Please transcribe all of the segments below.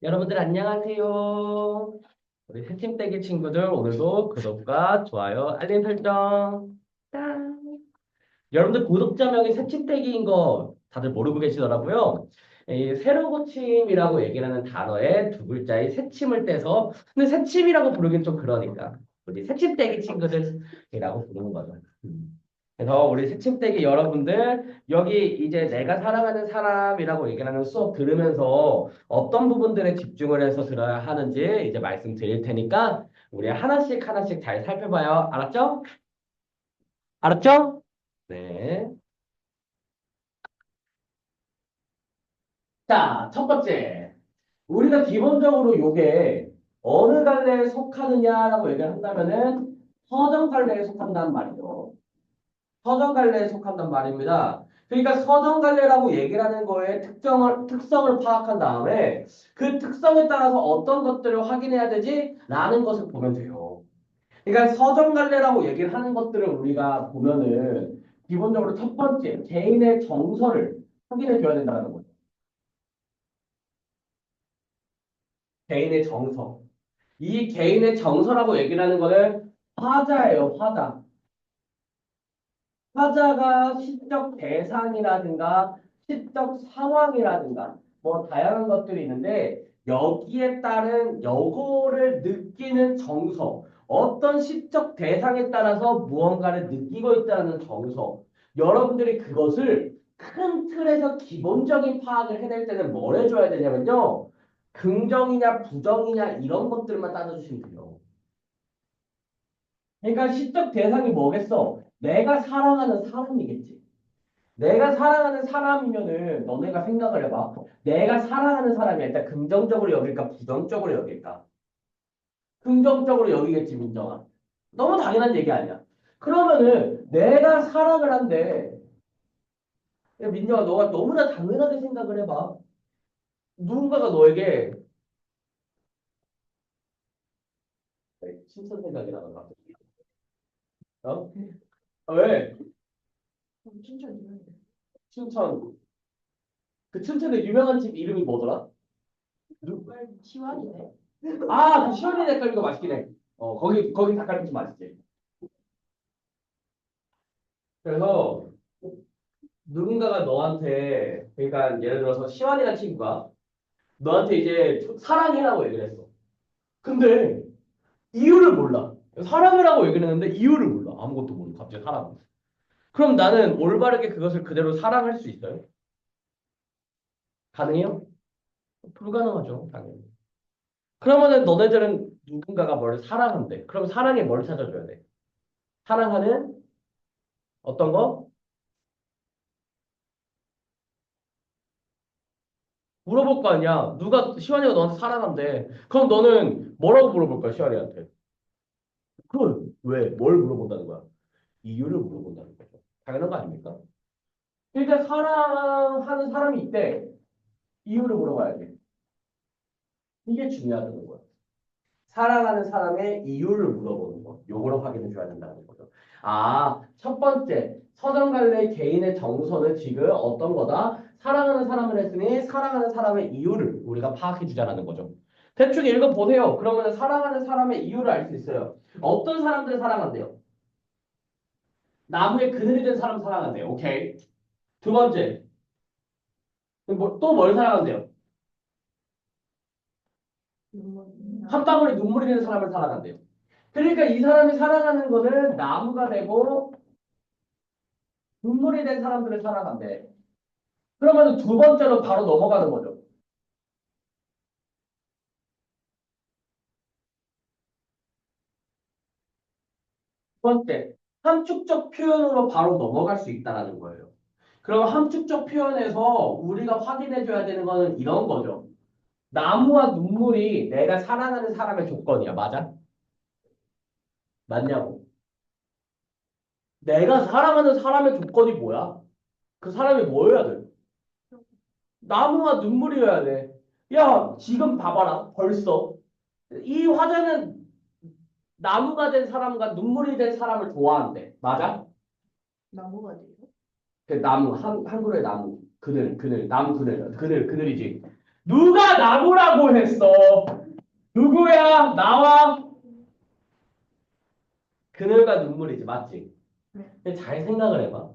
여러분들 안녕하세요. 우리 새침대기 친구들 오늘도 구독과 좋아요, 알림 설정. 짠. 여러분들 구독자 명이 새침대기인 거 다들 모르고 계시더라고요. 이 세로 고침이라고 얘기를 하는 단어에 두 글자의 새침을 떼서 근데 새침이라고 부르긴 좀 그러니까 우리 새침대기 친구들이라고 부르는 거죠. 그래서 우리 새침대기 여러분들 여기 이제 내가 사랑하는 사람이라고 얘기하는 수업 들으면서 어떤 부분들에 집중을 해서 들어야 하는지 이제 말씀드릴 테니까 우리 하나씩 하나씩 잘 살펴봐요. 알았죠? 알았죠? 네. 자, 첫 번째. 우리가 기본적으로 요게 어느 갈래에 속하느냐라고 얘기를 한다면은 서정 갈래에 속한다는 말이죠. 서정갈래에 속한단 말입니다. 그러니까 서정갈래라고 얘기를 하는 거에 특성을 파악한 다음에 그 특성에 따라서 어떤 것들을 확인해야 되지? 라는 것을 보면 돼요. 그러니까 서정갈래라고 얘기를 하는 것들을 우리가 보면은 기본적으로 첫 번째, 개인의 정서를 확인해 줘야 된다는 거죠. 개인의 정서. 이 개인의 정서라고 얘기를 하는 거는 화자예요, 화자. 화자가 시적 대상이라든가 시적 상황이라든가 뭐 다양한 것들이 있는데 여기에 따른 여거를 느끼는 정서 어떤 시적 대상에 따라서 무언가를 느끼고 있다는 정서 여러분들이 그것을 큰 틀에서 기본적인 파악을 해낼 때는 뭘 해줘야 되냐면요 긍정이냐 부정이냐 이런 것들만 따져주시면 돼요. 그러니까 시적 대상이 뭐겠어? 내가 사랑하는 사람이겠지. 내가 사랑하는 사람이면은 너네가 생각을 해봐. 내가 사랑하는 사람이 일단 긍정적으로 여길까 부정적으로 여길까? 긍정적으로 여기겠지 민정아. 너무 당연한 얘기 아니야. 그러면은 내가 사랑을 한대. 야, 민정아 너가 너무나 당연하게 생각을 해봐. 누군가가 너에게 칭찬 생각이 나는 어? 왜? 춘천이요. 칭찬. 그 춘천의 유명한 집 이름이 뭐더라? 누- 시원이네. 아, 그 시원이 닭갈비가 맛있긴 해. 거기 닭갈비 좀 맛있지. 그래서 누군가가 너한테 그러니까 예를 들어서 시완이라는 친구가 너한테 이제 사랑해라고 얘기를 했어. 근데 이유를 몰라. 사랑해라고 얘기를 했는데 이유를 몰라. 아무것도 모르고 갑자기 사랑. 그럼 나는 올바르게 그것을 그대로 사랑할 수 있어요? 가능해요? 불가능하죠, 당연히. 그러면은 너네들은 누군가가 뭘 사랑한대. 그럼 사랑에 뭘 찾아줘야 돼? 사랑하는 어떤 거? 물어볼 거 아니야. 누가 시완이가 너한테 사랑한대. 그럼 너는 뭐라고 물어볼 거야, 시완이한테? 그럼 왜? 뭘 물어본다는 거야? 이유를 물어본다는 거죠. 당연한 거 아닙니까? 그러니까 사랑하는 사람이 있대. 이유를 물어봐야지. 이게 중요하다는 거야. 사랑하는 사람의 이유를 물어보는 거. 요거를 확인해 줘야 된다는 거죠. 아, 첫 번째. 서정갈래 개인의 정서는 지금 어떤 거다? 사랑하는 사람을 했으니 사랑하는 사람의 이유를 우리가 파악해 주자라는 거죠. 대충 읽어보세요. 그러면 사랑하는 사람의 이유를 알 수 있어요. 어떤 사람들을 사랑한대요? 나무에 그늘이 된 사람 사랑한대요. 오케이. 두 번째. 또 뭘 사랑한대요? 한 방울의 눈물이 되는 사람을 사랑한대요. 그러니까 이 사람이 사랑하는 거는 나무가 되고 눈물이 된 사람들을 사랑한대. 그러면 두 번째로 바로 넘어가는 거죠. 두 번째, 함축적 표현으로 바로 넘어갈 수 있다는 거예요. 그럼 함축적 표현에서 우리가 확인해 줘야 되는 거는 이런 거죠. 나무와 눈물이 내가 사랑하는 사람의 조건이야. 맞아? 맞냐고. 내가 사랑하는 사람의 조건이 뭐야? 그 사람이 뭐여야 돼? 나무와 눈물이어야 돼. 야, 지금 봐봐라. 벌써. 이 화자는 나무가 된 사람과 눈물이 된 사람을 좋아한대. 맞아? 나무가 돼요? 그 나무, 한글의 나무. 그늘, 나무 그늘, 그늘이지. 누가 나무라고 했어? 누구야? 나와? 그늘과 눈물이지, 맞지? 네. 근데 잘 생각을 해봐.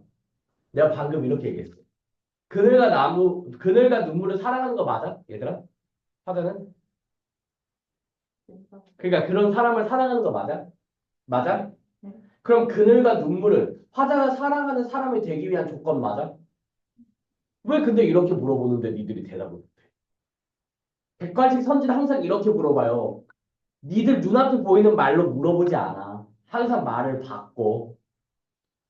내가 방금 이렇게 얘기했어. 그늘과 눈물을 사랑하는 거 맞아? 얘들아? 화자는? 그러니까 그런 사람을 사랑하는 거 맞아? 맞아? 네. 그럼 그늘과 눈물은 화자가 사랑하는 사람이 되기 위한 조건 맞아? 왜 근데 이렇게 물어보는데 니들이 대답을 못해? 객관식 선지는 항상 이렇게 물어봐요. 니들 눈앞에 보이는 말로 물어보지 않아. 항상 말을 바꿔.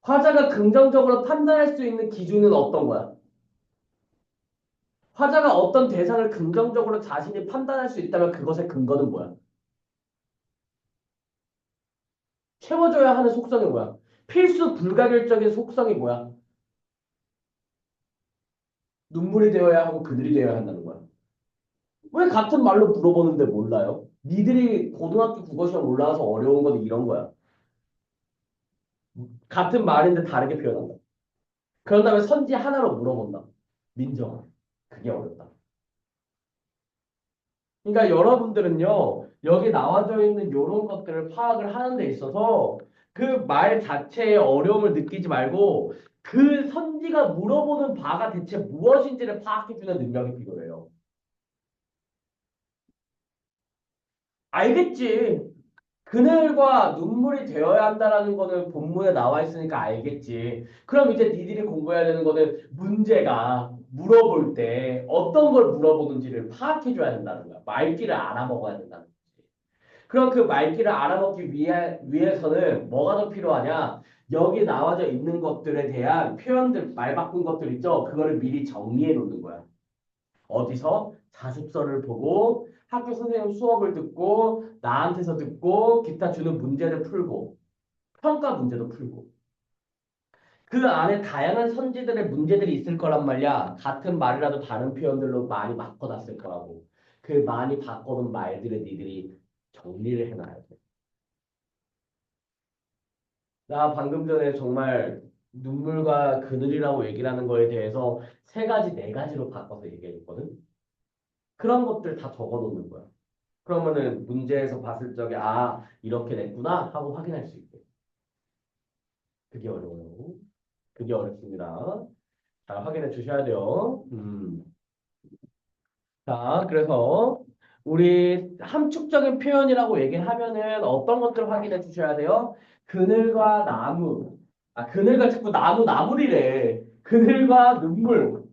화자가 긍정적으로 판단할 수 있는 기준은 어떤 거야? 화자가 어떤 대상을 긍정적으로 자신이 판단할 수 있다면 그것의 근거는 뭐야? 채워줘야 하는 속성이 뭐야? 필수 불가결적인 속성이 뭐야? 눈물이 되어야 하고 그들이 되어야 한다는 거야. 왜 같은 말로 물어보는데 몰라요? 니들이 고등학교 국어시험 올라와서 어려운 건 이런 거야. 같은 말인데 다르게 표현한다. 그런 다음에 선지 하나로 물어본다. 민정아. 그게 어렵다. 그러니까 여러분들은요, 여기 나와져 있는 이런 것들을 파악을 하는 데 있어서 그 말 자체에 어려움을 느끼지 말고 그 선지가 물어보는 바가 대체 무엇인지를 파악해주는 능력이 필요해요. 알겠지? 그늘과 눈물이 되어야 한다라는 거는 본문에 나와 있으니까 알겠지. 그럼 이제 니들이 공부해야 되는 거는 문제가 물어볼 때 어떤 걸 물어보는지를 파악해줘야 된다는 거야. 말귀를 알아먹어야 된다는 거지. 그럼 그 말귀를 알아먹기 위해서는 뭐가 더 필요하냐? 여기 나와져 있는 것들에 대한 표현들, 말 바꾼 것들 있죠? 그거를 미리 정리해 놓는 거야. 어디서? 자습서를 보고 학교 선생님 수업을 듣고 나한테서 듣고 기타 주는 문제를 풀고 평가 문제도 풀고 그 안에 다양한 선지들의 문제들이 있을 거란 말이야. 같은 말이라도 다른 표현들로 많이 바꿔놨을 거라고. 그 많이 바꿔놓은 말들을 니들이 정리를 해놔야 돼. 나 방금 전에 정말 눈물과 그늘이라고 얘기를 하는 거에 대해서 세 가지, 네 가지로 바꿔서 얘기해줬거든. 그런 것들 다 적어놓는 거야. 그러면은 문제에서 봤을 적에 아 이렇게 냈구나 하고 확인할 수 있게. 그게 어려워요. 그게 어렵습니다. 잘 확인해 주셔야 돼요. 자, 그래서 우리 함축적인 표현이라고 얘기를 하면은 어떤 것들을 확인해 주셔야 돼요? 그늘과 나무. 아, 그늘과 자꾸 나물이래. 그늘과 눈물.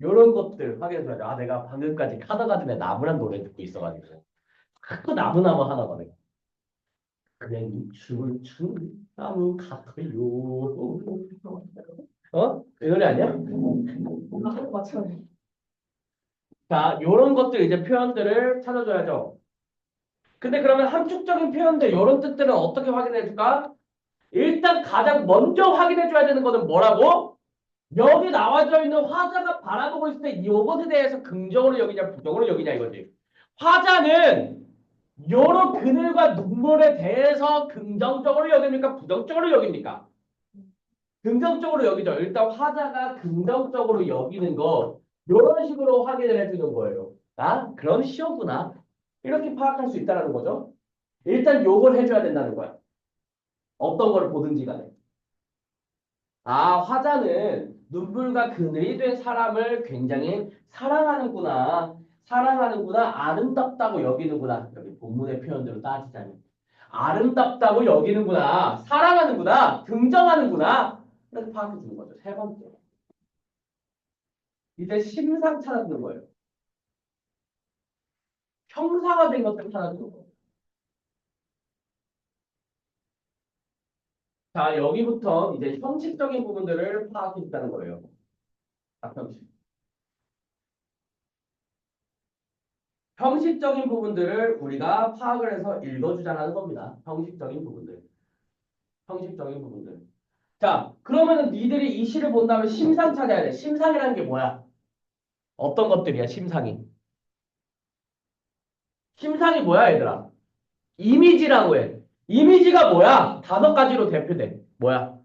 이런 것들 확인해 줘야 돼. 아, 내가 방금까지 카더가든의 나무란 노래 듣고 있어가지고. 자꾸 나무나무 하나 봐, 내가. 그냥 춤을 춘 나무 같아요. 어? 이 노래 아니야? 아, 맞춰요. 자, 요런 것들 이제 표현들을 찾아줘야죠. 근데 그러면 함축적인 표현들, 요런 뜻들은 어떻게 확인해 줄까? 일단 가장 먼저 확인해 줘야 되는 거는 뭐라고? 여기 나와져 있는 화자가 바라보고 있을 때 이것에 대해서 긍정으로 여기냐 부정으로 여기냐 이거지. 화자는 요런 그늘과 눈물에 대해서 긍정적으로 여깁니까? 부정적으로 여깁니까? 긍정적으로 여기죠. 일단 화자가 긍정적으로 여기는 거 이런 식으로 확인을 해주는 거예요. 아, 그런 시험구나. 이렇게 파악할 수 있다는 거죠. 일단 요걸 해줘야 된다는 거야. 어떤 걸 보든지 간에. 아, 화자는 눈물과 그늘이 된 사람을 굉장히 사랑하는구나. 사랑하는구나. 아름답다고 여기는구나. 여기 본문의 표현대로 따지자면. 아름답다고 여기는구나. 사랑하는구나. 긍정하는구나. 이렇게 파악해 주는 거죠. 세 번째. 이제 심상 찾아주는 거예요. 형사화된 것들 찾아주는 거예요. 자, 여기부터 이제 형식적인 부분들을 파악해 준다는 거예요. 형식. 형식적인 부분들을 우리가 파악을 해서 읽어주자는 겁니다. 형식적인 부분들. 형식적인 부분들. 자, 그러면은 니들이 이 시를 본 다음에 심상 찾아야 돼. 심상이라는 게 뭐야? 어떤 것들이야, 심상이? 심상이 뭐야, 얘들아? 이미지라고 해. 이미지가 뭐야? 다섯 가지로 대표돼. 뭐야?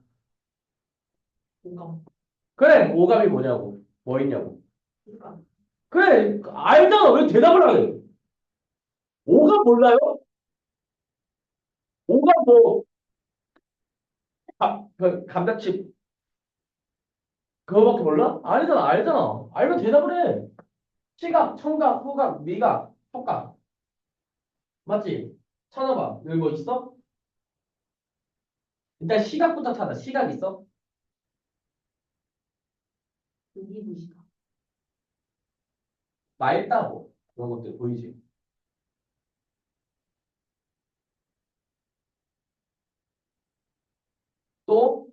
공감. 그래, 오감이 뭐냐고. 뭐 있냐고. 그러니까 그래, 알잖아. 왜 대답을 안 해? 오가 몰라요? 오가 뭐, 감자칩 그거밖에 몰라? 알잖아, 알잖아. 알면 대답을 해. 시각, 청각, 후각, 미각, 촉각. 맞지? 찾아봐. 여기 뭐 있어? 일단 시각부터 찾아. 시각 있어? 의기부시다. 맑다고. 그런 것들 보이지? 또,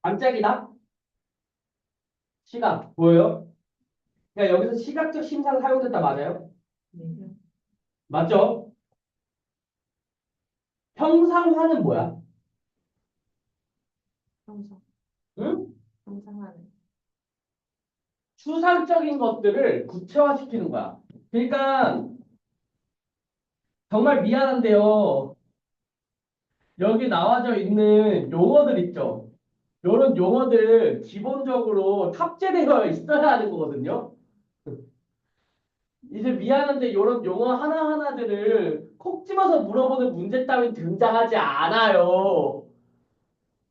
반짝이다? 시각. 보여요? 그러니까 여기서 시각적 심사가 사용됐다 맞아요? 네. 맞죠? 형상화는 뭐야? 형상. 응? 형상하는. 추상적인 것들을 구체화시키는 거야. 그러니까 정말 미안한데요. 여기 나와져 있는 용어들 있죠? 이런 용어들 기본적으로 탑재되어 있어야 하는 거거든요. 이제 미안한데 이런 용어 하나하나들을 콕 집어서 물어보는 문제 따윈 등장하지 않아요.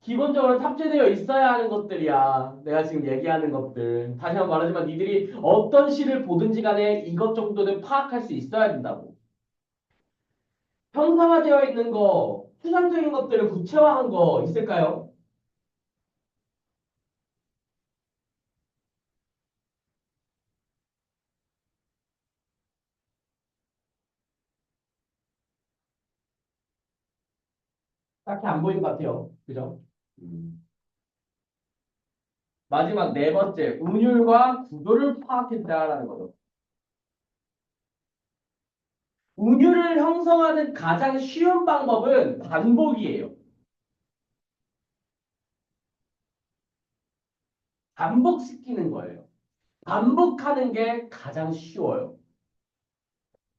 기본적으로 탑재되어 있어야 하는 것들이야. 내가 지금 얘기하는 것들. 다시 한번 말하지만 니들이 어떤 시를 보든지 간에 이것 정도는 파악할 수 있어야 된다고. 형상화되어 있는 거, 추상적인 것들을 구체화한 거 있을까요? 딱히 안 보이는 것 같아요. 그죠? 음. 마지막 네 번째, 운율과 구도를 파악했다라는 거죠. 운율을 형성하는 가장 쉬운 방법은 반복이에요. 반복시키는 거예요. 반복하는 게 가장 쉬워요.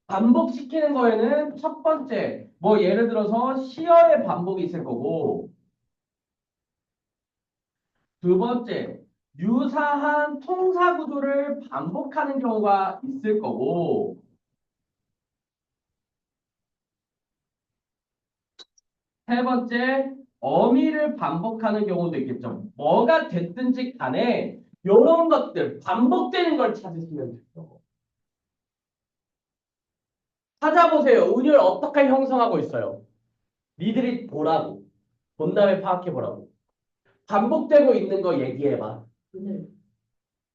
반복시키는 거에는 첫 번째, 뭐 예를 들어서 시어의 반복이 있을 거고, 두 번째, 유사한 통사 구조를 반복하는 경우가 있을 거고, 세 번째, 어미를 반복하는 경우도 있겠죠. 뭐가 됐든지 간에 이런 것들, 반복되는 걸 찾으시면 돼요. 찾아보세요. 운율 어떻게 형성하고 있어요? 니들이 보라고. 본 다음에 파악해 보라고. 반복되고 있는 거 얘기해봐. 오늘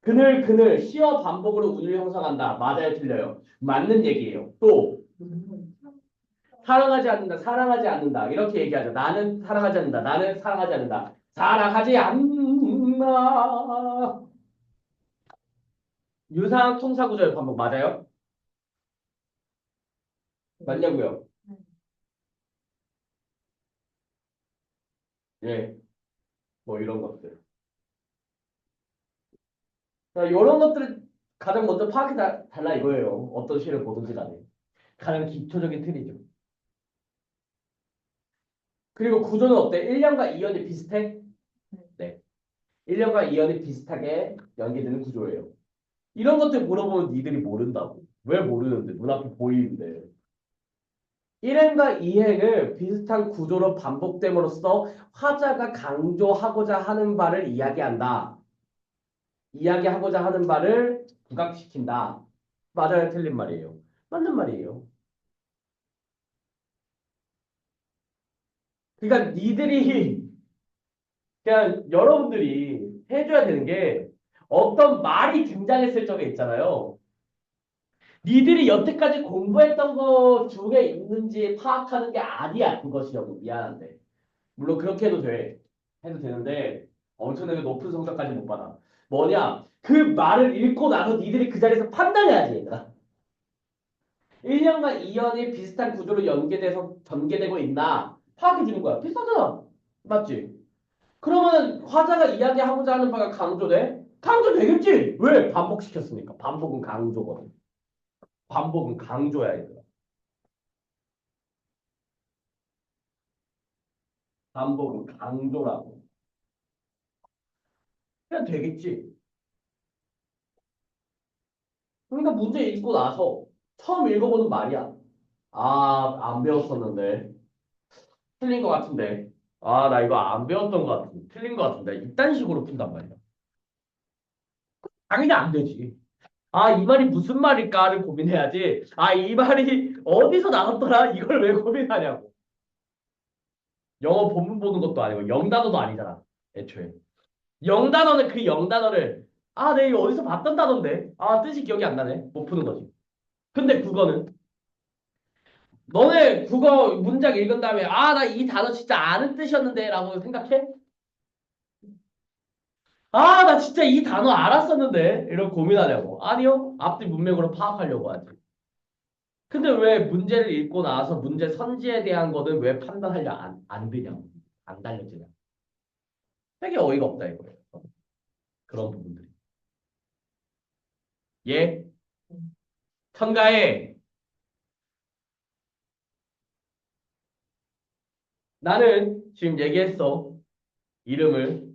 그늘, 시어 반복으로 운율 형성한다. 맞아요, 틀려요? 맞는 얘기예요. 또, 무슨 소리? 사랑하지 않는다, 사랑하지 않는다. 이렇게 얘기하죠. 나는 사랑하지 않는다, 나는 사랑하지 않는다. 사랑하지 않나. 유사한 통사구조의 반복 맞아요? 맞냐고요? 예, 뭐 이런 것들. 이런 것들을 가장 먼저 파악해 달라 이거예요. 어떤 시를 보든지 간에. 가장 기초적인 틀이죠. 그리고 구조는 어때? 1년과 2년이 비슷해? 네. 1년과 2년이 비슷하게 연계되는 구조예요. 이런 것들 물어보면 니들이 모른다고. 왜 모르는데? 눈앞에 보이는데. 1행과 2행을 비슷한 구조로 반복됨으로써 화자가 강조하고자 하는 바를 이야기한다. 이야기하고자 하는 바를 부각시킨다. 맞아요, 틀린 말이에요. 맞는 말이에요. 그러니까 니들이 그냥 여러분들이 해줘야 되는 게 어떤 말이 등장했을 적에 있잖아요. 니들이 여태까지 공부했던 것 중에 있는지 파악하는 게 아니야, 그것이라고. 미안한데. 물론 그렇게 해도 돼. 해도 되는데 엄청나게 높은 성적까지 못 받아. 뭐냐? 그 말을 읽고 나서 니들이 그 자리에서 판단해야지, 얘들아. 1년과 2년이 비슷한 구조로 연계돼서 전개되고 있나 파악해 주는 거야. 비슷하잖아. 맞지? 그러면 화자가 이야기하고자 하는 바가 강조돼? 강조되겠지. 왜? 반복시켰으니까. 반복은 강조거든. 반복은 강조야, 얘들아. 반복은 강조라고. 그냥 되겠지. 그러니까 문제 읽고 나서 처음 읽어보는 말이야. 아, 안 배웠었는데. 틀린 것 같은데. 아, 나 이거 안 배웠던 것 같은데. 틀린 것 같은데. 이딴 식으로 푼단 말이야. 당연히 안 되지. 아, 이 말이 무슨 말일까를 고민해야지. 아, 이 말이 어디서 나왔더라? 이걸 왜 고민하냐고. 영어 본문 보는 것도 아니고 영단어도 아니잖아. 애초에. 영단어는 그 영단어를 아, 내 이거 어디서 봤던 단어인데. 아, 뜻이 기억이 안 나네. 못 푸는 거지. 근데 국어는 너네 국어 문장 읽은 다음에 아, 나 이 단어 진짜 아는 뜻이었는데 라고 생각해? 아, 나 진짜 이 단어 알았었는데 이런 고민하냐고. 아니요. 앞뒤 문맥으로 파악하려고 하지. 근데 왜 문제를 읽고 나서 문제 선지에 대한 거는 왜 판단하려 안 되냐고. 안 달려지냐. 되게 어이가 없다 이거예요. 그런 부분들이. 예. 첨가에 나는 지금 얘기했어. 이름을.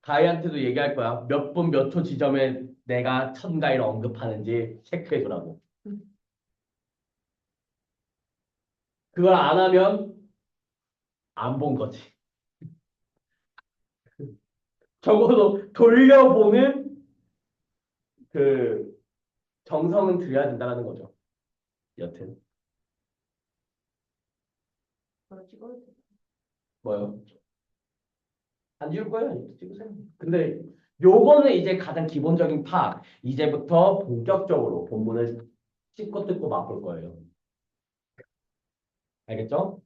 가희한테도 얘기할 거야. 몇 분 몇 초 지점에 내가 첨가를 언급하는지 체크해 주라고. 그걸 안 하면 안 본 거지. 적어도 돌려보는 그 정성은 들여야 된다는 거죠. 여튼. 바로 찍어야 돼. 뭐요? 안 지울 거예요. 찍으세요. 근데 요거는 이제 가장 기본적인 파악. 이제부터 본격적으로 본문을 씹고 뜯고 맛볼 거예요. 알겠죠?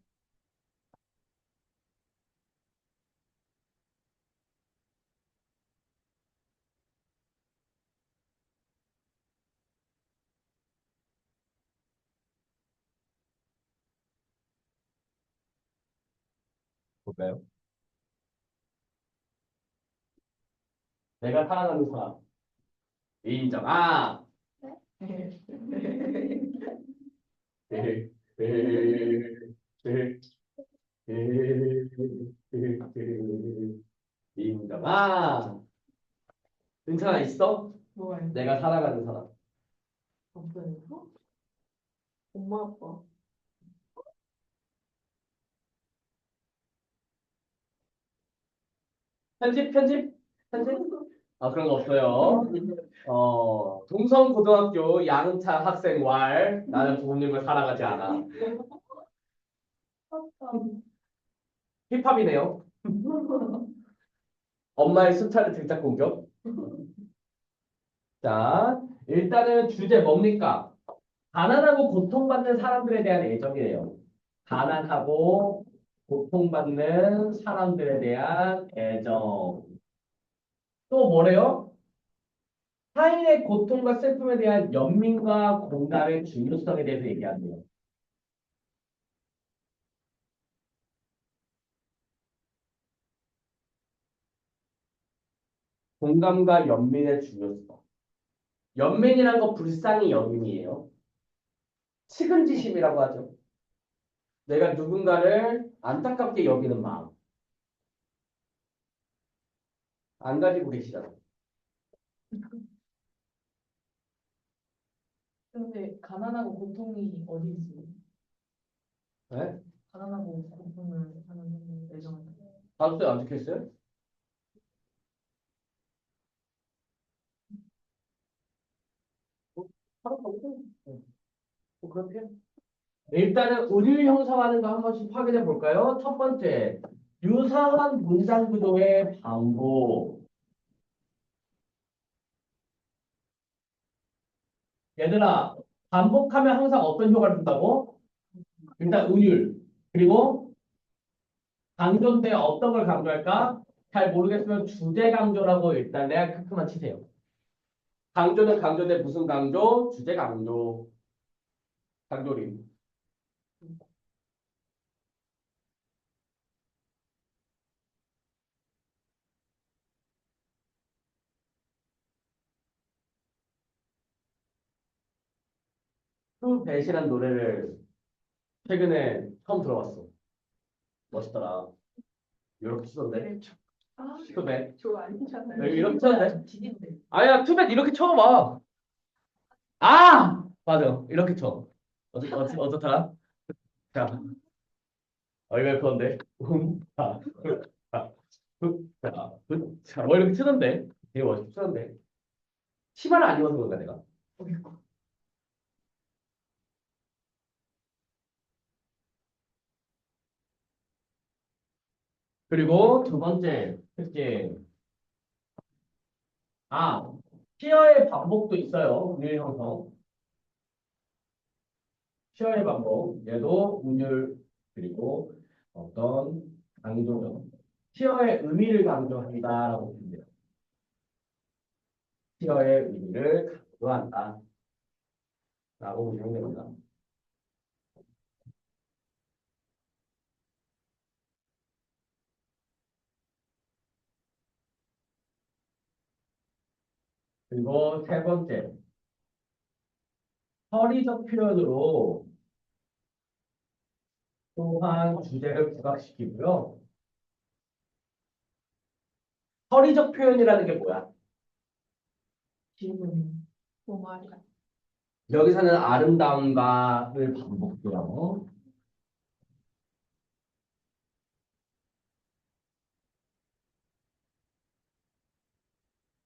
볼까요? 내가 사랑하는 사람. 인정. 아! 인정. 아! 괜찮아, 있어? 뭐가요? 내가 사랑하는 사람. 없어요. 엄마 아빠. 편집, 편집, 편집? 아, 그런 거 없어요. 동성고등학교 양차 학생 왈. 나는 부모님을 사랑하지 않아. 힙합이네요. 엄마의 수차례 등짝 공격. 자, 일단은 주제 뭡니까? 가난하고 고통받는 사람들에 대한 애정이에요. 가난하고 고통받는 사람들에 대한 애정. 또 뭐래요? 타인의 고통과 슬픔에 대한 연민과 공감의 중요성에 대해서 얘기한대요. 공감과 연민의 중요성. 연민이란 거 불쌍히 여김이에요. 측은지심이라고 하죠. 내가 누군가를 안타깝게 여기는 마음. 안 가지고 계시잖아요. 근데 가난하고 고통이 어디 있어요? 네? 가난하고 고통을 하는 애정을. 다음 주에 안 적혀있어요? 뭐, 바로 가보세요. 네. 뭐 그렇게. 일단은 은유 형성하는 거 한 번씩 확인해 볼까요? 첫 번째, 유사한 문장 구조의 반복. 얘들아, 반복하면 항상 어떤 효과를 준다고? 일단 은율. 그리고 강조인데 어떤 걸 강조할까? 잘 모르겠으면 주제 강조라고 일단 내가 크크만 치세요. 강조는 강조인데 무슨 강조? 주제 강조. 강조림. 또 배신한 노래를 최근에 처음 들어봤어. 멋있더라. 이렇게 쓰던데. 네, 아, 투벳. 저 아니잖아요. 여기 이렇게 쳤네. 디딘데. 아야, 투벳 이렇게 쳐봐. 아! 맞아. 이렇게 쳐. 어떻더라? 자, 이거 그건데. 자, 자, 자, 자, 뭐 이렇게 치던데. 되게 멋있게 치던데. 치마를 안 입어서 그런가, 내가? 그리고 두 번째 특징. 아, 피어의 반복도 있어요. 운율 형성. 피어의 반복. 얘도 운율, 그리고 어떤 강조점. 피어의 의미를 강조한다라고 보면 돼요. 피어의 의미를 강조한다. 라고 보시면 됩니다. 그리고 세 번째, 허리적 표현으로 또한 주제를 부각시키고요. 허리적 표현이라는 게 뭐야? 질문. 동아리. 여기서는 아름다움가를 반복해요.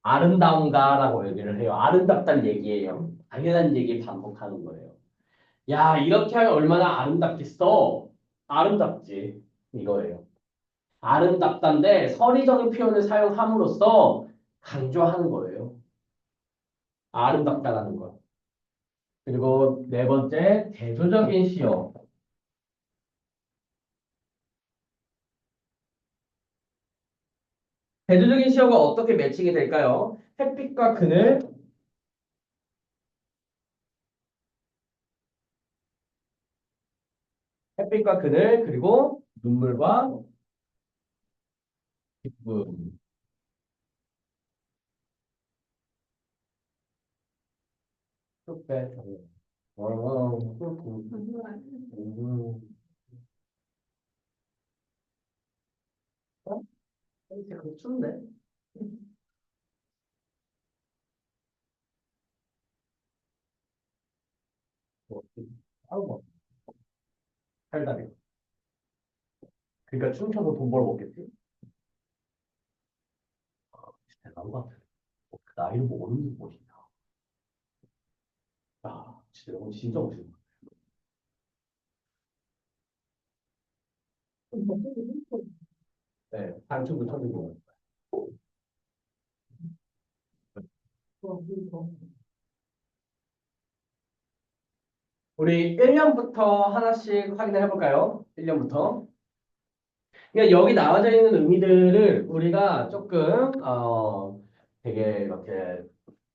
아름다운가라고 얘기를 해요. 아름답다는 얘기예요. 당연한 얘기 반복하는 거예요. 야, 이렇게 하면 얼마나 아름답겠어? 아름답지. 이거예요. 아름답다인데 서리적인 표현을 사용함으로써 강조하는 거예요. 아름답다라는 거. 그리고 네 번째, 대조적인 시어. 대조적인 시어가 어떻게 매칭이 될까요? 햇빛과 그늘, 햇빛과 그늘, 그리고 눈물과 기쁨. 뚝배. 이렇게 그거 추운데? 뭐, 아우, 뭐, 살다리. 그러니까 춤춰서 돈 벌어 먹겠지? 진짜 나은 것 같아. 그 나이를 모르는 게 멋있다. 야, 진짜 이건 진짜 멋있다. 네, 단축을 쳐는 거. 우리 1년부터 하나씩 확인을 해볼까요? 1년부터. 그러니까 여기 나와져 있는 의미들을 우리가 조금 되게 이렇게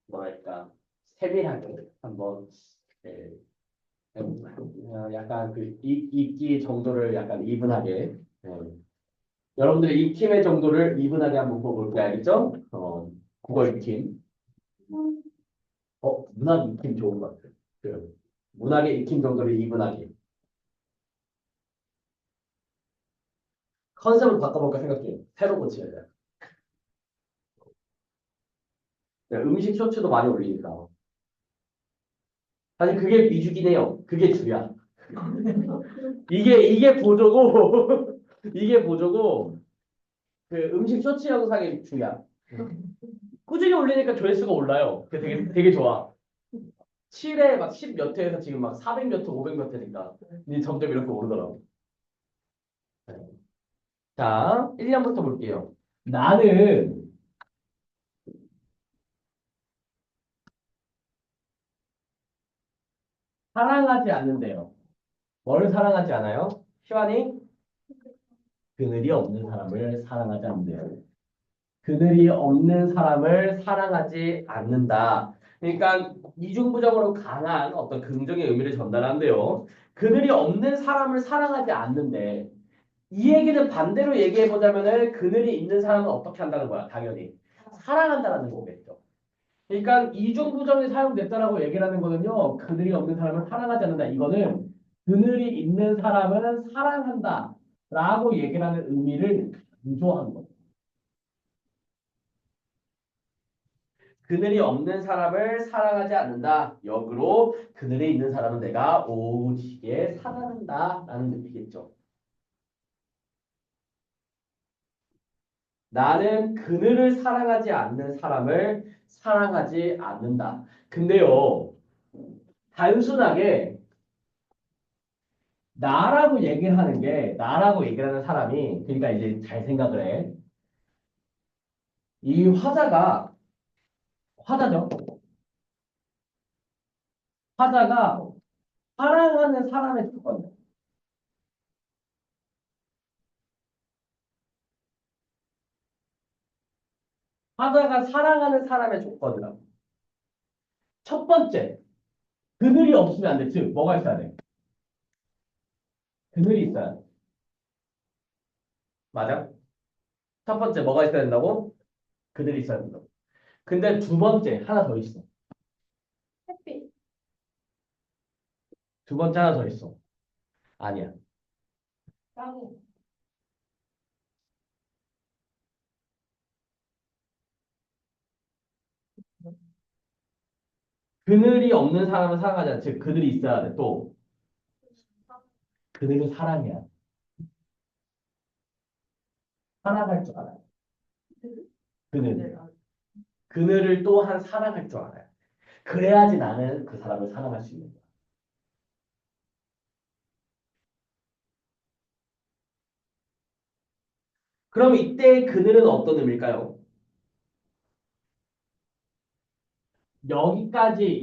뭐랄까 세밀하게 한번 예, 약간 그 읽기 정도를 약간 이분하게 여러분들의 익힘의 정도를 이분하게 한번 보볼게요. 알겠죠? 국어 익힘. 문학 익힘 좋은 것 같아요. 그 문학의 익힘 정도를 이분하게. 컨셉을 바꿔볼까 생각해요. 새로 고쳐야 돼. 음식 쇼츠도 많이 올리니까. 사실 그게 위주긴 해요. 그게 주야. 이게 보조고, 이게 보조고, 그 음식 쇼츠 영상이 주야. 꾸준히 올리니까 조회수가 올라요. 그게 되게 좋아. 7회 막 10 몇 회에서 지금 막 400 몇 회, 500 몇 회니까. 이제 점점 이렇게 오르더라고. 자, 1년부터 볼게요. 나는 사랑하지 않는데요. 뭐를 사랑하지 않아요? 시완이 그늘이 없는 사람을 사랑하지 않는데요. 그늘이 없는 사람을 사랑하지 않는다. 그러니까 이중부정으로 강한 어떤 긍정의 의미를 전달한대요. 그늘이 없는 사람을 사랑하지 않는데 이 얘기는 반대로 얘기해 보자면은 그늘이 있는 사람은 어떻게 한다는 거야? 당연히 사랑한다라는 거겠죠. 그러니까 이중부정이 사용됐다라고 얘기를 하는 거는요. 그늘이 없는 사람을 사랑하지 않는다. 이거는 그늘이 있는 사람은 사랑한다. 라고 얘기를 하는 의미를 강조하는 거예요. 그늘이 없는 사람을 사랑하지 않는다. 역으로 그늘에 있는 사람은 내가 오지게 사랑한다. 라는 의미겠죠. 나는 그늘을 사랑하지 않는 사람을 사랑하지 않는다. 근데요, 단순하게 나라고 얘기를 하는 사람이, 그러니까 이제 잘 생각을 해. 이 화자죠. 화자가 사랑하는 사람의 조건. 화자가 사랑하는 사람의 조건이라고. 첫 번째, 그늘이 없으면 안 돼. 즉, 뭐가 있어야 돼? 그늘이 있어야 돼. 맞아? 첫 번째, 뭐가 있어야 된다고? 그늘이 있어야 된다고. 근데 두 번째, 하나 더 있어. 햇빛. 두 번째 하나 더 있어. 아니야. 나무. 그늘이 없는 사람은 사랑하지 않아. 즉, 그늘이 있어야 돼. 또, 그늘은 사랑해야 돼. 사랑할 줄 알아요. 그늘. 그늘을 또한 사랑할 줄 알아요. 그래야지 나는 그 사람을 사랑할 수 있는 거야. 그럼 이때 그늘은 어떤 의미일까요? 여기까지,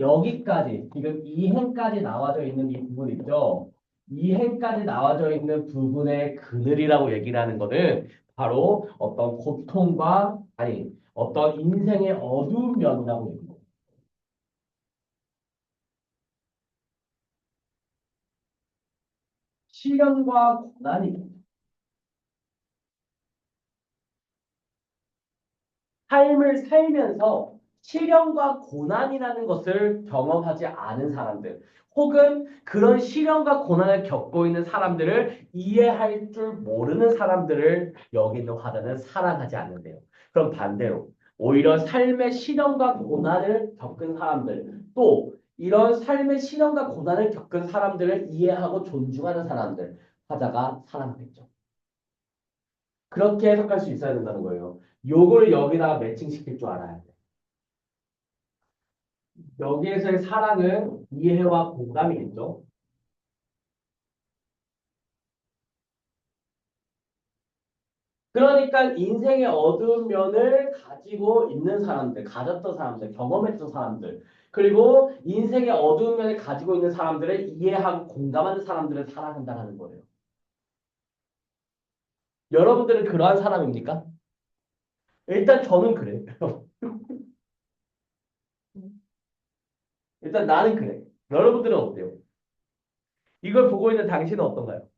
지금 이 행까지 나와져 있는 이 부분 있죠? 이 행까지 나와져 있는 부분의 그늘이라고 얘기를 하는 거는 바로 어떤 고통과, 아니, 어떤 인생의 어두운 면이라고 얘기해요. 시련과 고난이 삶을 살면서 시련과 고난이라는 것을 경험하지 않은 사람들, 혹은 그런 시련과 고난을 겪고 있는 사람들을 이해할 줄 모르는 사람들을 여기 있는 화자는 사랑하지 않는데요. 그럼 반대로 오히려 삶의 시련과 고난을 겪은 사람들, 또 이런 삶의 시련과 고난을 겪은 사람들을 이해하고 존중하는 사람들, 화자가 사랑하겠죠. 그렇게 해석할 수 있어야 된다는 거예요. 요걸 여기다가 매칭시킬 줄 알아야 돼. 여기에서의 사랑은 이해와 공감이겠죠. 그러니까 인생의 어두운 면을 가지고 있는 사람들, 가졌던 사람들, 경험했던 사람들, 그리고 인생의 어두운 면을 가지고 있는 사람들을 이해하고 공감하는 사람들을 사랑한다는 거예요. 여러분들은 그러한 사람입니까? 일단 저는 그래. 일단 나는 그래. 여러분들은 어때요? 이걸 보고 있는 당신은 어떤가요?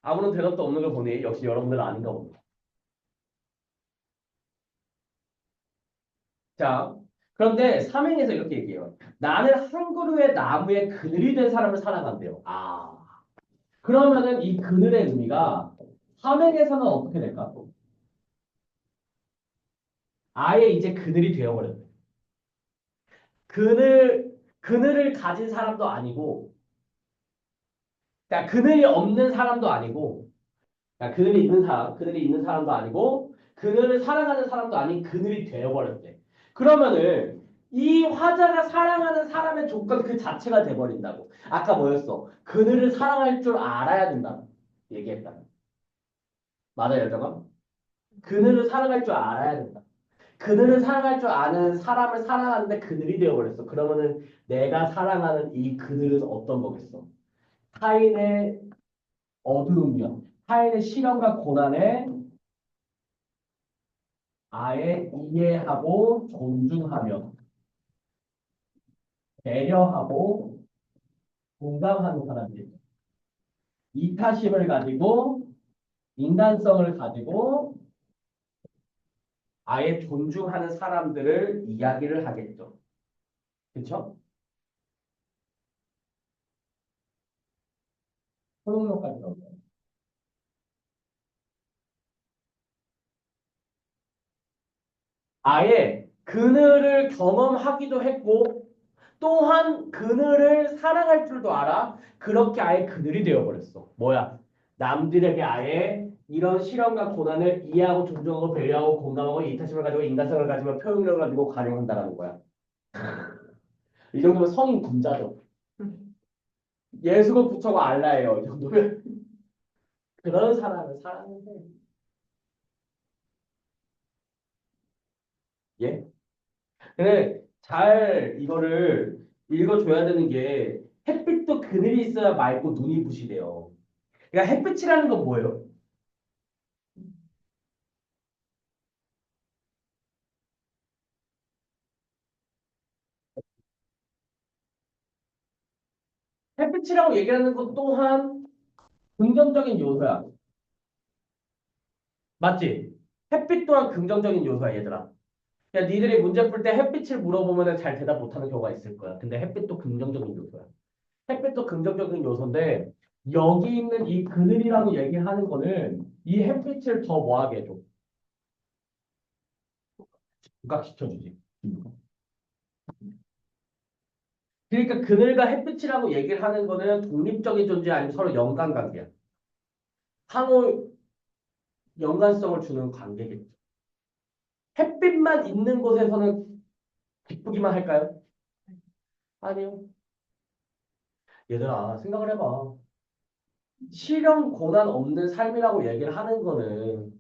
아무런 대답도 없는 걸 보니 역시 여러분들은 아닌가 봅니다. 자, 그런데 삼행에서 이렇게 얘기해요. 나는 한 그루의 나무에 그늘이 된 사람을 사랑한대요. 아, 그러면은 이 그늘의 의미가 삼행에서는 어떻게 될까? 아예 이제 그늘이 되어버렸대. 그늘을 가진 사람도 아니고, 그러니까 그늘이 없는 사람도 아니고, 그러니까 그늘이 있는 사람도 아니고, 그늘을 사랑하는 사람도 아닌 그늘이 되어버렸대. 그러면은 이 화자가 사랑하는 사람의 조건 그 자체가 돼버린다고. 아까 뭐였어? 그늘을 사랑할 줄 알아야 된다. 얘기했다. 맞아요, 여자가? 그늘을 사랑할 줄 알아야 된다. 그늘을 사랑할 줄 아는 사람을 사랑하는데 그늘이 되어버렸어. 그러면은 내가 사랑하는 이 그늘은 어떤 거겠어? 타인의 어두운 면, 타인의 시련과 고난에 아예 이해하고 존중하며 배려하고 공감하는 사람들. 이타심을 가지고 인간성을 가지고 아예 존중하는 사람들을 이야기를 하겠죠. 그렇죠? 초능력까지 나오죠. 아예 그늘을 경험하기도 했고 또한 그늘을 사랑할 줄도 알아. 그렇게 아예 그늘이 되어버렸어. 뭐야? 남들에게 아예 이런 시련과 고난을 이해하고 존중하고 배려하고 공감하고 이타심을 가지고 인간성을 가지고 표현을 가지고 관용한다라는 거야. 이 정도면 성인 군자죠. 예수고 부처고 알라예요. 이 정도면 그런 사람을 사랑해. 예? 근데 잘 이거를 읽어줘야 되는 게 햇빛도 그늘이 있어야 맑고 눈이 부시대요. 그러니까 햇빛이라는 건 뭐예요? 햇빛이라고 얘기하는 것 또한 긍정적인 요소야. 맞지? 햇빛 또한 긍정적인 요소야, 얘들아. 그러니까 니들이 문제 풀 때 햇빛을 물어보면 잘 대답 못하는 경우가 있을 거야. 근데 햇빛도 긍정적인 요소야. 햇빛도 긍정적인 요소인데 여기 있는 이 그늘이라고 얘기하는 거는 이 햇빛을 더 뭐하게 해줘? 부각시켜주지. 그러니까 그늘과 햇빛이라고 얘기를 하는 거는 독립적인 존재 아니면 서로 연관관계야. 상호 연관성을 주는 관계겠죠. 햇빛만 있는 곳에서는 기쁘기만 할까요? 아니요. 얘들아, 생각을 해봐. 시련, 고난 없는 삶이라고 얘기를 하는 거는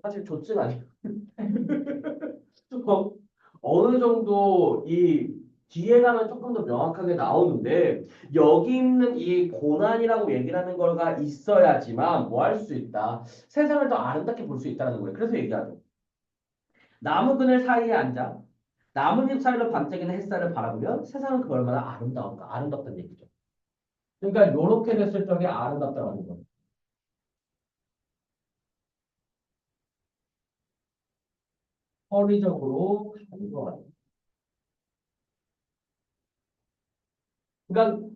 사실 조증 아니야. 어, 어느 정도 이 뒤에 가면 조금 더 명확하게 나오는데 여기 있는 이 고난이라고 얘기를 하는 거가 있어야지만 뭐 할 수 있다. 세상을 더 아름답게 볼 수 있다는 거예요. 그래서 얘기하죠. 나무 그늘 사이에 앉아 나뭇잎 사이로 반짝이는 햇살을 바라보면 세상은 그 얼마나 아름다운가. 아름답다는 얘기죠. 그러니까 이렇게 됐을 적에 아름답다는 거예요. 허리적으로 가는 거 같아요. 그러니까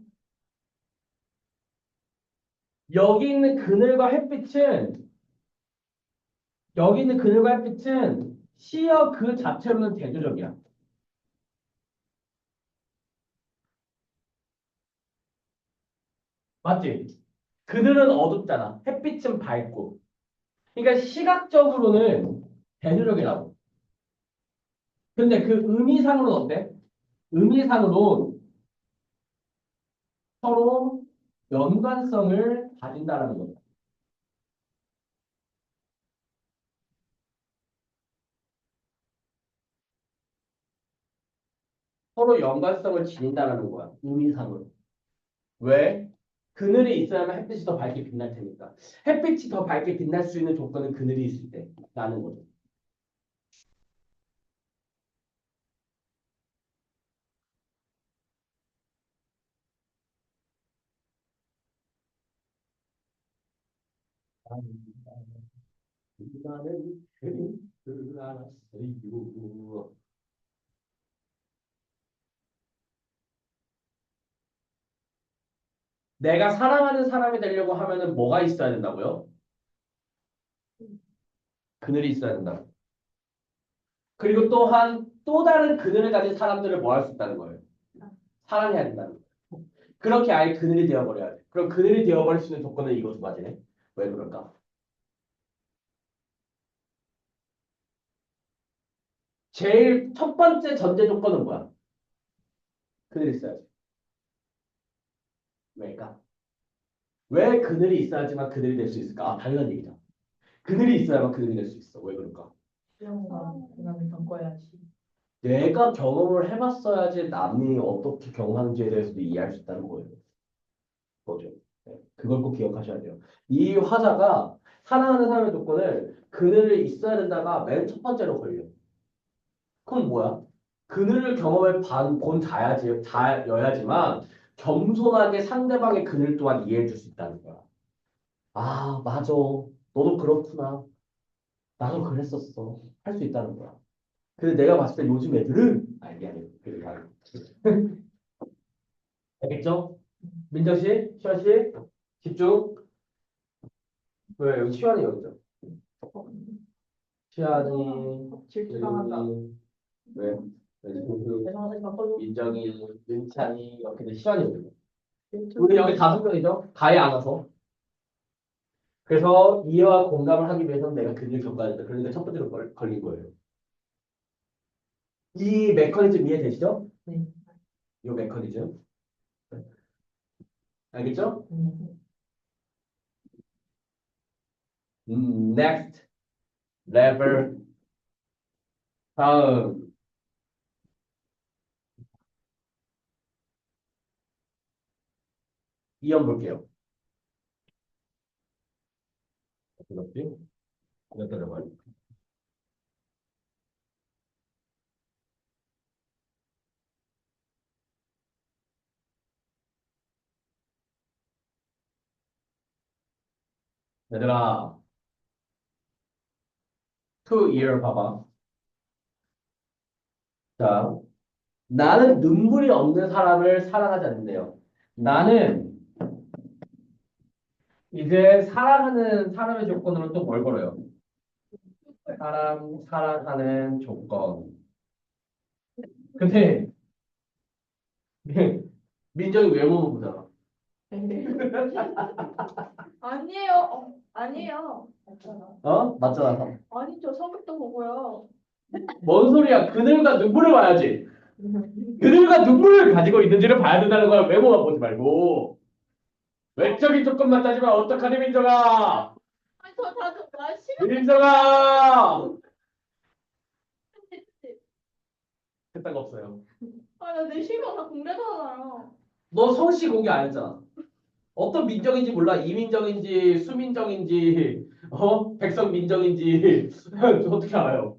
여기 있는 그늘과 햇빛은 여기 있는 그늘과 햇빛은 시어 그 자체로는 대조적이야. 맞지? 그늘은 어둡잖아. 햇빛은 밝고. 그러니까 시각적으로는 대조적이라고. 근데 그 의미상으로는 어때? 의미상으로 서로 연관성을 가진다라는 거죠. 서로 연관성을 지닌다라는 거야. 의미상으로. 왜? 그늘이 있어야만 햇빛이 더 밝게 빛날 테니까. 햇빛이 더 밝게 빛날 수 있는 조건은 그늘이 있을 때라는 거죠. 나는 그를 알았어요. 내가 사랑하는 사람이 되려고 하면은 뭐가 있어야 된다고요? 그늘이 있어야 된다. 그리고 또한 또 다른 그늘을 가진 사람들을 뭐 할 수 있다는 거예요? 사랑해야 된다는 거예요. 그렇게 아예 그늘이 되어버려야 돼. 그럼 그늘이 되어버릴 수 있는 조건은 이거 두 가지네. 왜 그럴까? 제일 첫 번째 전제 조건은 뭐야? 그늘이 있어야지. 왜일까? 왜 그늘이 있어야지만 그늘이 될 수 있을까? 아, 당연한 얘기죠. 그늘이 있어야만 그늘이 될 수 있어. 왜 그럴까? 시험과 고난을 겪어야지. 내가 경험을 해봤어야지 남이 어떻게 경험하는지에 대해서도 이해할 수 있다는 거예요. 거죠. 네, 그걸 꼭 기억하셔야 돼요. 이 화자가 사랑하는 사람의 조건을 그늘을 있어야 된다가 맨 첫 번째로 걸려. 그건 뭐야? 그늘을 경험해 본 자여야지만 겸손하게 상대방의 그늘 또한 이해해 줄 수 있다는 거야. 아, 맞아. 너도 그렇구나. 나도 그랬었어. 할 수 있다는 거야. 근데 내가 봤을 때 요즘 애들은 미안해. 그래, 알겠죠? 민정 씨, 시원 씨, 집중. 왜 여기 시환이 여기죠? 시환이 질투당한다. 왜? 죄송하다 바꿔줘. 민정이, 윤찬이 이렇게 돼 시환이 여기. 질투. 우리 여기 5명이죠? 가에 안아서. 그래서 이해와 공감을 하기 위해서는 내가 그걸 겪어야 된다. 그러니까 첫 번째로 걸린 거예요. 이 메커니즘 이해되시죠? 네. 이 메커니즘. 알겠죠? next level 다음 이연 볼게요. 어떻게 이렇게 해봐요. 얘들아, to ear 봐봐. 자, 나는 눈물이 없는 사람을 사랑하지 않는데요. 나는 이제 사랑하는 사람의 조건으로 또 뭘 걸어요? 사랑하는 조건. 근데 민정이 외모만 보잖아. 아니에요. 아니에요. 어? 맞잖아. 아니죠. 성격도 보고요. 뭔 소리야? 그늘과 눈물을 봐야지. 그들과 눈물을 가지고 있는지를 봐야 된다는 거야. 외모만 보지 말고. 외적인 조건만 따지면 어떡하니, 민정아? 아니 저 다들 말 싫어. 민정아! 그딴 거 없어요. 아나 내 실명 다 공개잖아요. 너 성씨 공개 안 했잖아. 어떤 민정인지 몰라. 이민정인지, 수민정인지, 백성민정인지. 어떻게 알아요?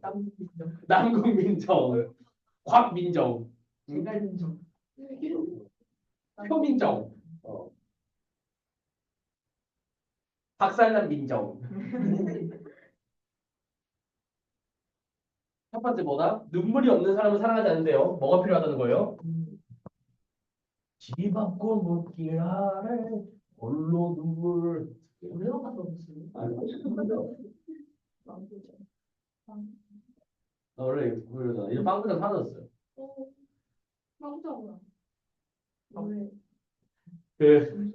남국민정, 곽민정, 제갈민정. 표민정, 박살난 민정. 첫 번째 뭐다? 눈물이 없는 사람은 사랑하지 않는데요. 뭐가 필요하다는 거예요? 집 앞고 묻길 아래 홀로 눈물. 우리가 봐서 무슨. 아니, 나 원래 그러잖아. 이제 빵꾸장 사라졌어요. 깜짝이야. 왜? 그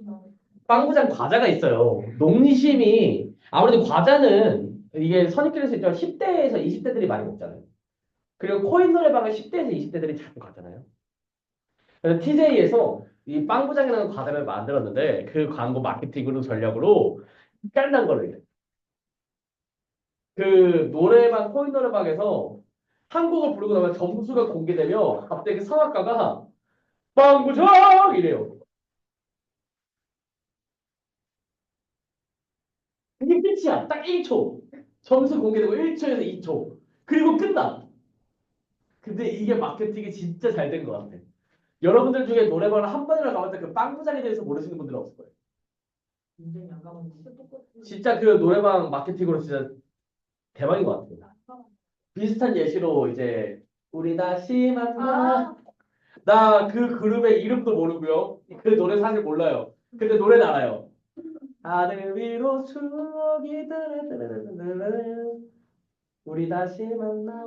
빵구장 과자가 있어요. 농심이 아무래도 과자는 이게 선입견일 수 있지만 10대에서 20대들이 많이 먹잖아요. 그리고 코인 노래방을 10대에서 20대들이 자주 가잖아요. 그래서 TJ에서 이 빵구장이라는 과자를 만들었는데 그 광고 마케팅으로 전략으로 깔난 거를 해요. 그 노래방 코인 노래방에서 한 곡을 부르고 나면 점수가 공개되면 갑자기 그 성악가가 빵구장 이래요. 그게 끝이야. 딱 1초. 점수 공개되고 1초에서 2초. 그리고 끝나. 근데 이게 마케팅이 진짜 잘 된 것 같아. 여러분들 중에 노래방을 한 번이나 가봤다 그 빵구장에 대해서 모르시는 분들은 없을 거예요. 인정이 안 가면 진짜 진짜 그 노래방 마케팅으로 진짜 대박인 것 같아요. 비슷한 예시로 이제 우리 다시 만나. 나 그 그룹의 이름도 모르고요. 그 노래 사실 몰라요. 근데 노래는 알아요. 하늘 위로 추억이 따라따라따라 우리 다시 만나.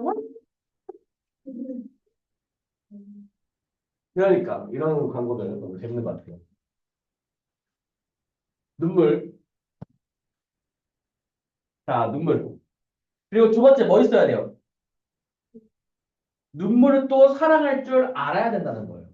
그러니까 이런 광고들 너무 재밌는 것 같아요. 눈물. 자, 눈물. 그리고 두 번째 뭐 있어야 돼요? 눈물은 또 사랑할 줄 알아야 된다는 거예요.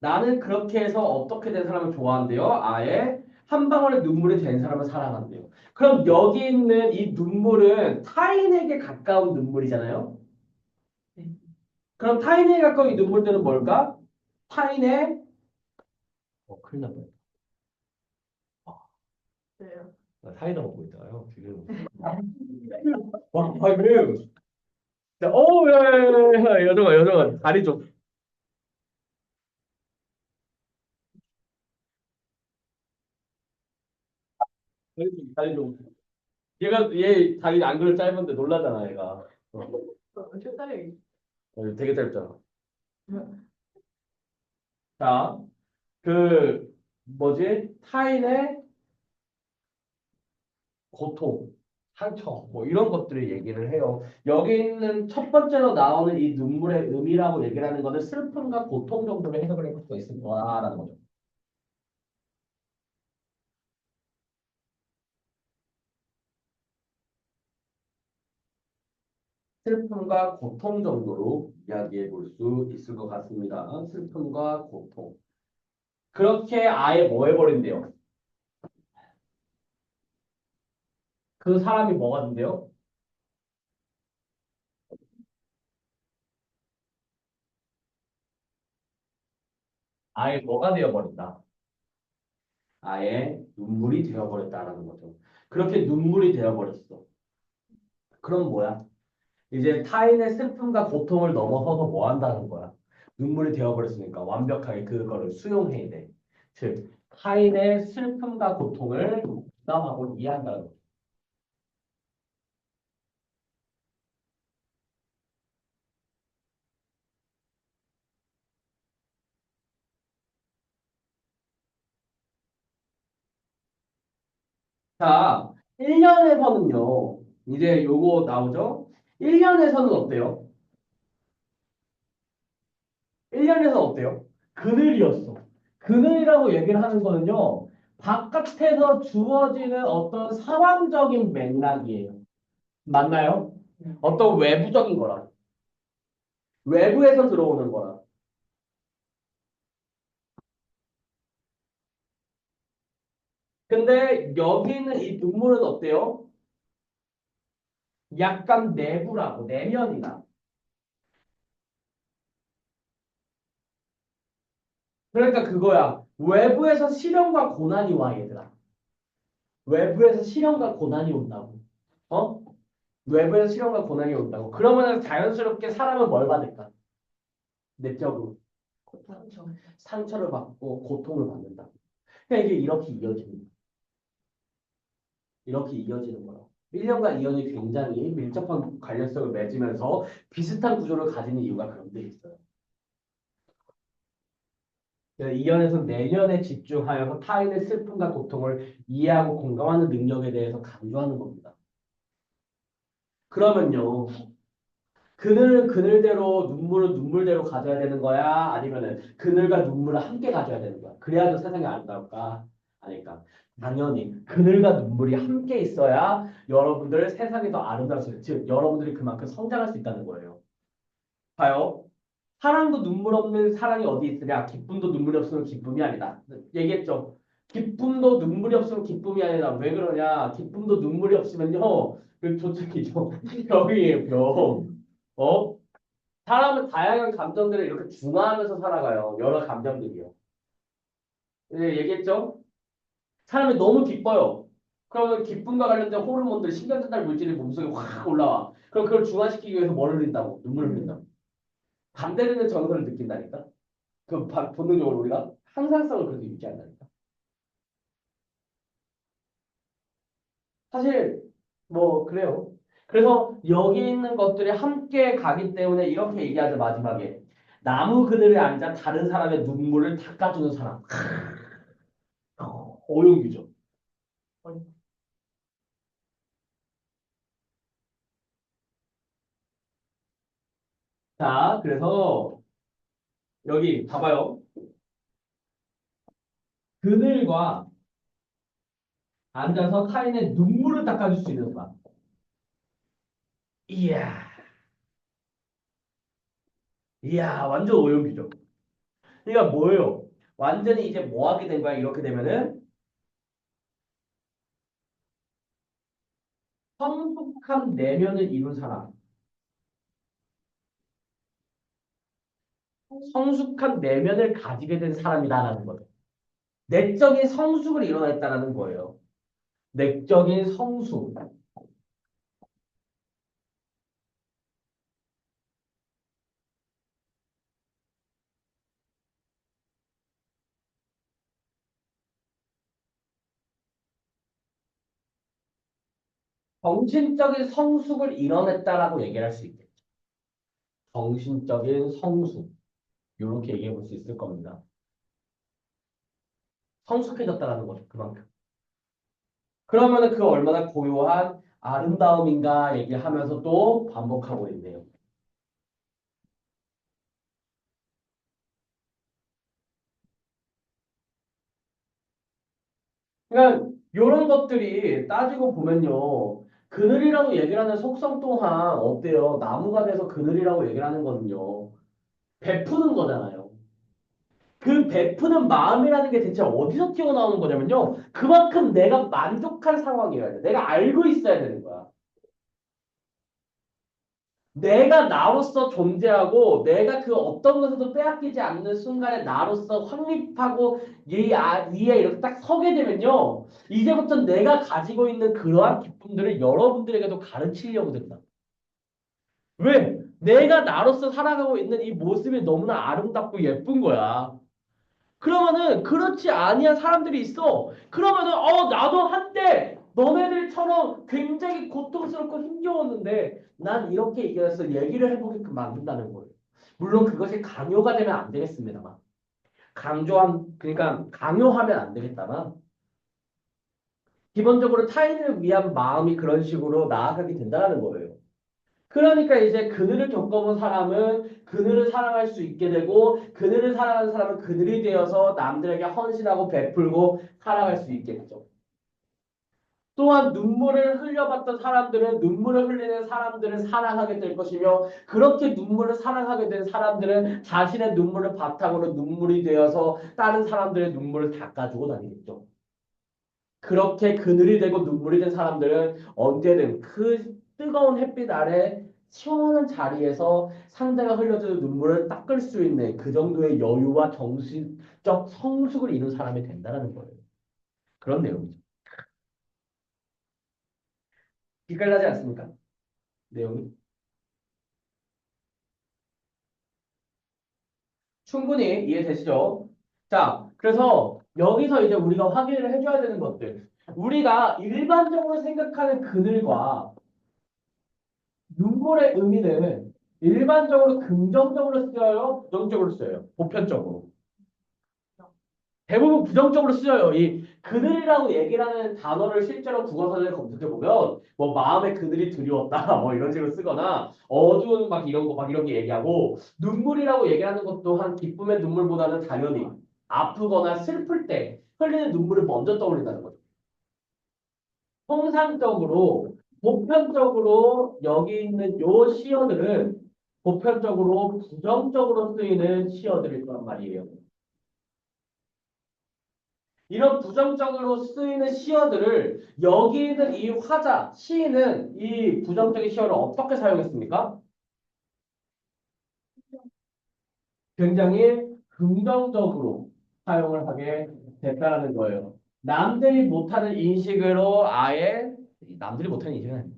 나는 그렇게 해서 어떻게 된 사람을 좋아한대요? 아예 한 방울의 눈물이 된 사람을 사랑한대요. 그럼 여기 있는 이 눈물은 타인에게 가까운 눈물이잖아요. 그럼 타인에게 가까운 이 눈물들은 뭘까? 타인의 큰일 났다. 돼요. 나 사이다 먹고 있다요 지금. 와, 그래요. 자, 야, 여정아, 다리 좀. 다리 좀. 얘 다리 안 그래도 짧은데 놀라잖아, 얘가. 실살이 되게 짧잖아. 자, 그, 뭐지? 타인의 고통, 상처, 뭐 이런 것들을 얘기를 해요. 여기 있는 첫 번째로 나오는 이 눈물의 의미라고 얘기를 하는 거는 슬픔과 고통 정도로 해석을 해볼 수 있을 거라는 거죠. 슬픔과 고통 정도로 이야기해 볼 수 있을 것 같습니다. 슬픔과 고통. 그렇게 아예 뭐 해버린대요? 그 사람이 뭐가 된대요? 아예 뭐가 되어버린다. 아예 눈물이 되어버렸다라는 거죠. 그렇게 눈물이 되어버렸어. 그럼 뭐야? 이제 타인의 슬픔과 고통을 넘어서서 뭐 한다는 거야? 눈물이 되어버렸으니까 완벽하게 그거를 수용해야 돼. 즉, 타인의 슬픔과 고통을 공감하고 이해한다는 거죠. 자, 1년에서는요, 이제 요거 나오죠? 1년에서는 어때요? 1년에서 어때요? 그늘이었어. 그늘이라고 얘기를 하는 거는요, 바깥에서 주어지는 어떤 상황적인 맥락이에요. 맞나요? 어떤 외부적인 거라. 외부에서 들어오는 거라. 근데 여기 있는 이 눈물은 어때요? 약간 내부라고, 내면이다. 그러니까 그거야. 외부에서 시련과 고난이 와, 얘들아. 외부에서 시련과 고난이 온다고. 어? 외부에서 시련과 고난이 온다고. 그러면 자연스럽게 사람은 뭘 받을까? 내적으로 고통죠. 상처를 받고 고통을 받는다. 그러니까 이게 이렇게 이어지는 거야. 1년과 2년이 굉장히 밀접한 관련성을 맺으면서 비슷한 구조를 가지는 이유가 그런 데 있어요. 2년에서 내년에 집중하여서 타인의 슬픔과 고통을 이해하고 공감하는 능력에 대해서 강조하는 겁니다. 그러면요, 그늘은 그늘대로 눈물은 눈물대로 가져야 되는 거야? 아니면은 그늘과 눈물을 함께 가져야 되는 거야? 그래야죠 세상이 아름다울까? 아닐까? 당연히 그늘과 눈물이 함께 있어야 여러분들 세상이 더 아름다울 수 있어요. 즉 여러분들이 그만큼 성장할 수 있다는 거예요. 봐요. 사랑도 눈물 없는 사랑이 어디 있으냐? 기쁨도 눈물이 없으면 기쁨이 아니다. 얘기했죠. 기쁨도 눈물이 없으면 기쁨이 아니다. 왜 그러냐? 기쁨도 눈물이 없으면요. 그 조직이죠. 병이에요, 병. 어? 사람은 다양한 감정들을 이렇게 중화하면서 살아가요. 여러 감정들이요. 예, 얘기했죠? 사람이 너무 기뻐요. 그러면 기쁨과 관련된 호르몬들, 신경전달 물질이 몸속에 확 올라와. 그럼 그걸 중화시키기 위해서 뭘 흘린다고? 눈물을 흘린다고. 반대되는 정서를 느낀다니까? 본능적으로 우리가 항상성을 그렇게 유지한다니까. 사실 뭐 그래요. 그래서 여기 있는 것들이 함께 가기 때문에 이렇게 얘기하죠. 마지막에. 나무 그늘에 앉아 다른 사람의 눈물을 닦아주는 사람. 오용규죠. 자, 그래서 여기 봐봐요. 그늘과 앉아서 타인의 눈물을 닦아줄 수 있는 사람. 이야, 이야, 완전 오용규죠. 그러니까 뭐예요? 완전히 이제 뭐 하게 된 거야? 이렇게 되면은 성숙한 내면을 이룬 사람. 성숙한 내면을 가지게 된 사람이다라는 거죠. 내적인 성숙을 이뤄냈다라는 거예요. 내적인 성숙. 정신적인 성숙을 이뤄냈다라고 얘기를 할 수 있겠죠. 정신적인 성숙. 이렇게 얘기해 볼 수 있을 겁니다. 성숙해졌다라는 거죠. 그만큼. 그러면은 그 얼마나 고요한 아름다움인가 얘기하면서 또 반복하고 있네요. 그러니까 이런 것들이 따지고 보면요. 그늘이라고 얘기를 하는 속성 또한 어때요? 나무가 돼서 그늘이라고 얘기를 하는 거는요. 베푸는 거잖아요. 그 베푸는 마음이라는 게 대체 어디서 튀어나오는 거냐면요. 그만큼 내가 만족한 상황이어야 돼. 내가 알고 있어야 되는 거야. 내가 나로서 존재하고 내가 그 어떤 것에도 빼앗기지 않는 순간에 나로서 확립하고 위에 이렇게 딱 서게 되면요. 이제부터 내가 가지고 있는 그러한 기쁨들을 여러분들에게도 가르치려고 된다. 왜? 내가 나로서 살아가고 있는 이 모습이 너무나 아름답고 예쁜 거야. 그러면은 그렇지 아니한 사람들이 있어. 그러면은 나도 한때 너네들처럼 굉장히 고통스럽고 힘겨웠는데 난 이렇게 이겨서 얘기를 해보게끔 만든다는 거예요. 물론 그것이 강요가 되면 안 되겠습니다만. 그러니까 강요하면 안 되겠다만 기본적으로 타인을 위한 마음이 그런 식으로 나아가게 된다는 거예요. 그러니까 이제 그늘을 겪어본 사람은 그늘을 사랑할 수 있게 되고 그늘을 사랑하는 사람은 그늘이 되어서 남들에게 헌신하고 베풀고 살아갈 수 있겠죠. 또한 눈물을 흘려봤던 사람들은 눈물을 흘리는 사람들을 사랑하게 될 것이며 그렇게 눈물을 사랑하게 된 사람들은 자신의 눈물을 바탕으로 눈물이 되어서 다른 사람들의 눈물을 닦아주고 다니겠죠. 그렇게 그늘이 되고 눈물이 된 사람들은 언제든 그 뜨거운 햇빛 아래 시원한 자리에서 상대가 흘려주는 눈물을 닦을 수 있는 그 정도의 여유와 정신적 성숙을 이룬 사람이 된다는 거예요. 그런 내용이죠. 기깔나지 않습니까? 내용이. 충분히 이해되시죠? 자, 그래서 여기서 이제 우리가 확인을 해줘야 되는 것들. 우리가 일반적으로 생각하는 그늘과 눈물의 의미는 일반적으로 긍정적으로 쓰여요? 부정적으로 쓰여요? 보편적으로. 대부분 부정적으로 쓰여요. 이 그늘이라고 얘기를 하는 단어를 실제로 국어사전에 검색해 보면 뭐 마음의 그늘이 드리웠다 뭐 이런 식으로 쓰거나 어두운 막 이런 거 막 이렇게 얘기하고 눈물이라고 얘기하는 것 또한 기쁨의 눈물보다는 당연히 아프거나 슬플 때 흘리는 눈물을 먼저 떠올린다는 거죠. 통상적으로 보편적으로 여기 있는 요 시어들은 보편적으로 부정적으로 쓰이는 시어들일 거란 말이에요. 이런 부정적으로 쓰이는 시어들을 여기 있는 이 화자, 시인은 이 부정적인 시어를 어떻게 사용했습니까? 굉장히 긍정적으로 사용을 하게 됐다라는 거예요. 남들이 못하는 인식으로 아예 남들이 못하는 인식은 아니에요.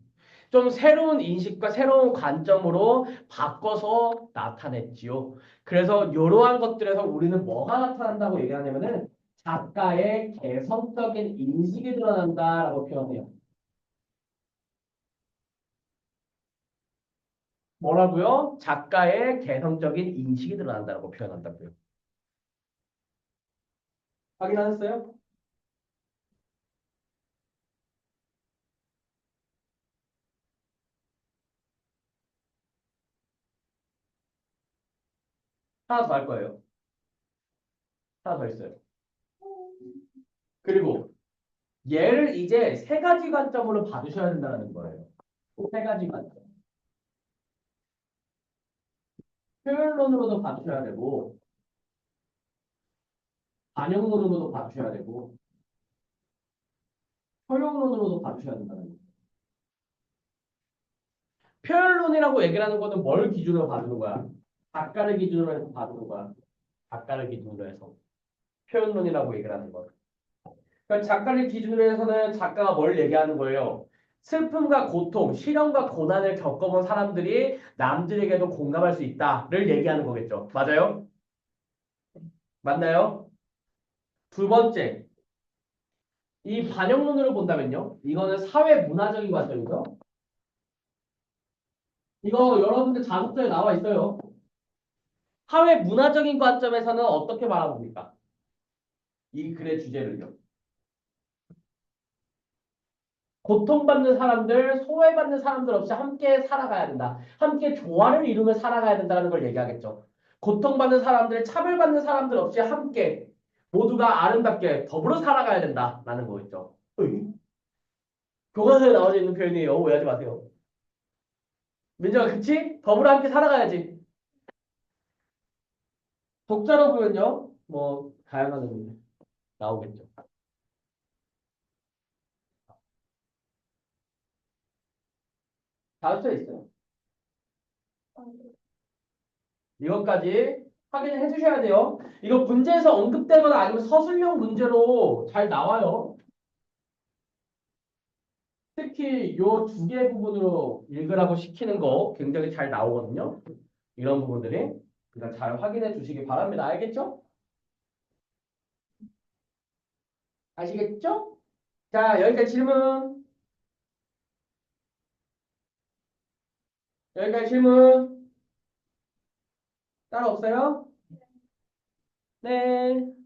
좀 새로운 인식과 새로운 관점으로 바꿔서 나타냈지요. 그래서 이러한 것들에서 우리는 뭐가 나타난다고 얘기하냐면은 작가의 개성적인 인식이 드러난다라고 표현해요. 뭐라고요? 작가의 개성적인 인식이 드러난다고 표현한다고요. 확인하셨어요? 하나 더 할 거예요. 하나 더 있어요. 그리고 얘를 이제 세 가지 관점으로 봐주셔야 된다는 거예요. 세 가지 관점. 표현론으로도 봐주셔야 되고, 반영론으로도 봐주셔야 되고, 허용론으로도 봐주셔야 된다는 거예요. 표현론이라고 얘기를 하는 거는 뭘 기준으로 봐주는 거야? 작가를 기준으로 해서 봐주는 거야. 작가를 기준으로 해서. 표현론이라고 얘기를 하는 거야. 그러니까 작가를 기준으로 해서는 작가가 뭘 얘기하는 거예요? 슬픔과 고통, 시련과 고난을 겪어본 사람들이 남들에게도 공감할 수 있다를 얘기하는 거겠죠. 맞아요? 맞나요? 두 번째, 이 반영론으로 본다면요. 이거는 사회 문화적인 관점이죠. 이거 여러분들 자습서에 나와 있어요. 사회 문화적인 관점에서는 어떻게 바라봅니까? 이 글의 주제를요. 고통받는 사람들, 소외받는 사람들 없이 함께 살아가야 된다. 함께 조화를 이루며 살아가야 된다는 걸 얘기하겠죠. 고통받는 사람들, 차별받는 사람들 없이 함께 모두가 아름답게 더불어 살아가야 된다라는 거겠죠. 교과서에 나와 있는 표현이에요. 오해하지 마세요. 민정아, 그치? 더불어 함께 살아가야지. 독자로 보면요. 뭐 다양한 의미 나오겠죠. 다음 주에 있어요. 이것까지 확인해 주셔야 돼요. 이거 문제에서 언급되거나 아니면 서술형 문제로 잘 나와요. 특히 요 두 개 부분으로 읽으라고 시키는 거 굉장히 잘 나오거든요. 이런 부분들이. 그러니까 잘 확인해 주시기 바랍니다. 알겠죠? 아시겠죠? 자, 여기까지 질문. 여기까지 질문. 따로 없어요? 네.